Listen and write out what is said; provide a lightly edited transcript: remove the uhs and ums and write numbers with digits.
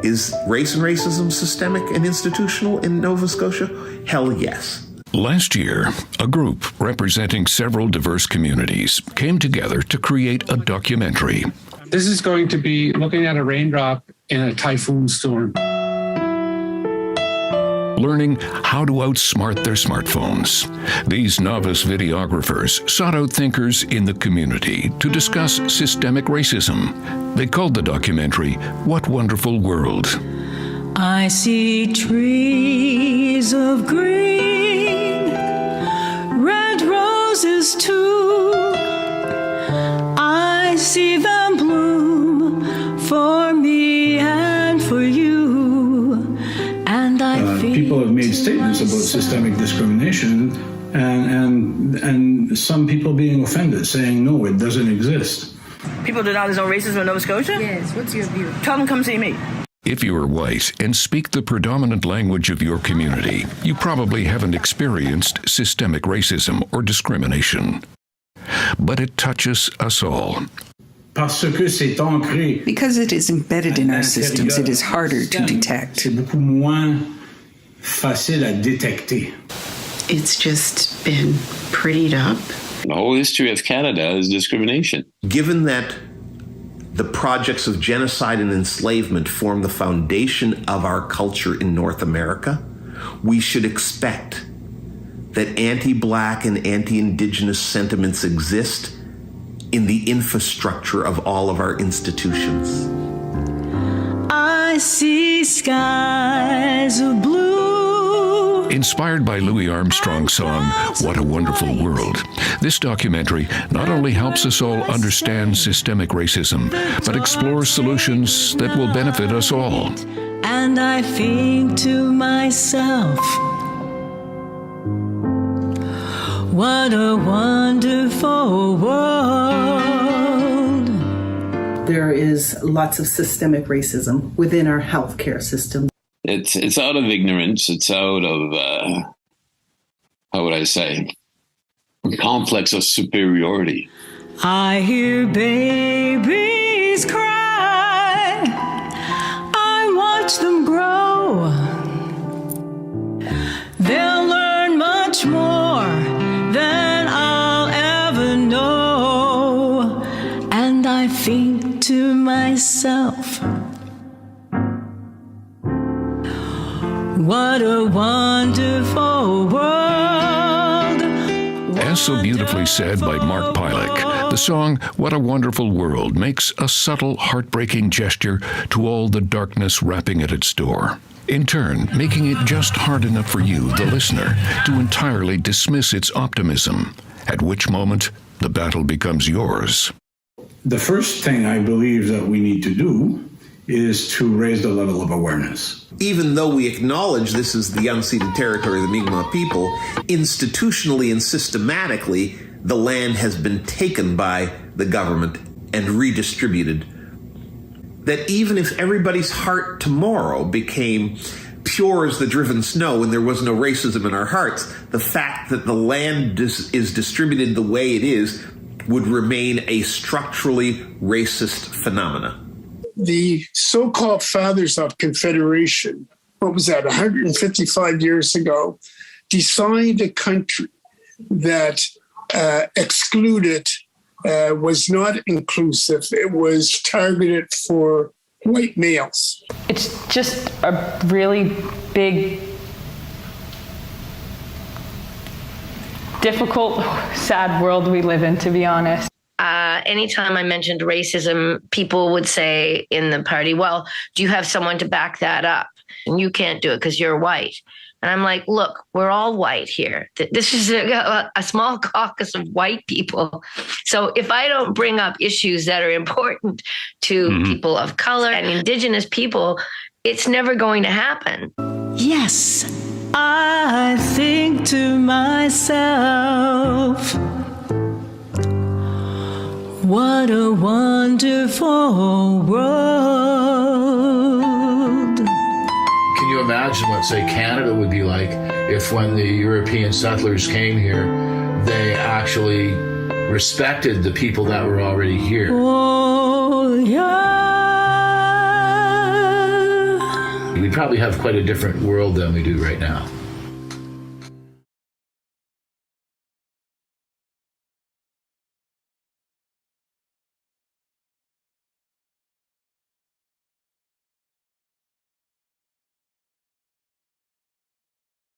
Is race and racism systemic and institutional in Nova Scotia? Hell yes. Last year, a group representing several diverse communities came together to create a documentary. This is going to be looking at a raindrop in a typhoon storm. Learning how to outsmart their smartphones. These novice videographers sought out thinkers in the community to discuss systemic racism. They called the documentary, What Wonderful World. I see trees of green, red roses too. I see them bloom for me and for you. And I feel people have made statements about systemic discrimination and some people being offended, saying, no, it doesn't exist. People deny there's no racism in Nova Scotia? Yes, what's your view? Tell them come see me. If you are white and speak the predominant language of your community, you probably haven't experienced systemic racism or discrimination. But it touches us all. Parce que c'est ancré. Because it is embedded in our systems, it is harder to detect. C'est beaucoup moins facile à détecter. It's just been prettied up. The whole history of Canada is discrimination. Given that the projects of genocide and enslavement form the foundation of our culture in North America, we should expect that anti-Black and anti-Indigenous sentiments exist in the infrastructure of all of our institutions. I see skies of blue. Inspired by Louis Armstrong's song, What a Wonderful World, this documentary not only helps us all understand systemic racism, but explores solutions that will benefit us all. And I think to myself, what a wonderful world. There is lots of systemic racism within our healthcare system. It's out of ignorance. It's out of, how would I say, a complex of superiority. I hear babies cry. I watch them grow. They'll learn much more than I'll ever know. And I think to myself, what a wonderful world. As so beautifully said by Mark Pilek, the song What a Wonderful World makes a subtle, heartbreaking gesture to all the darkness rapping at its door. In turn, making it just hard enough for you, the listener, to entirely dismiss its optimism, at which moment the battle becomes yours. The first thing I believe that we need to do is to raise the level of awareness. Even though we acknowledge this is the unceded territory of the Mi'kmaq people, institutionally and systematically, the land has been taken by the government and redistributed. That even if everybody's heart tomorrow became pure as the driven snow and there was no racism in our hearts, the fact that the land is distributed the way it is would remain a structurally racist phenomena. The so-called fathers of Confederation, what was that, 155 years ago, designed a country that excluded, was not inclusive. It was targeted for white males. It's just a really big, difficult, sad world we live in, to be honest. Anytime I mentioned racism, people would say in the party, well, do you have someone to back that up? And you can't do it because you're white. And I'm like, look, we're all white here. This is a small caucus of white people. So if I don't bring up issues that are important to people of color and Indigenous people, it's never going to happen. Yes, I think to myself, what a wonderful world. Can you imagine what, say, Canada would be like if when the European settlers came here, they actually respected the people that were already here? Oh, yeah. we'd probably have quite a different world than we do right now.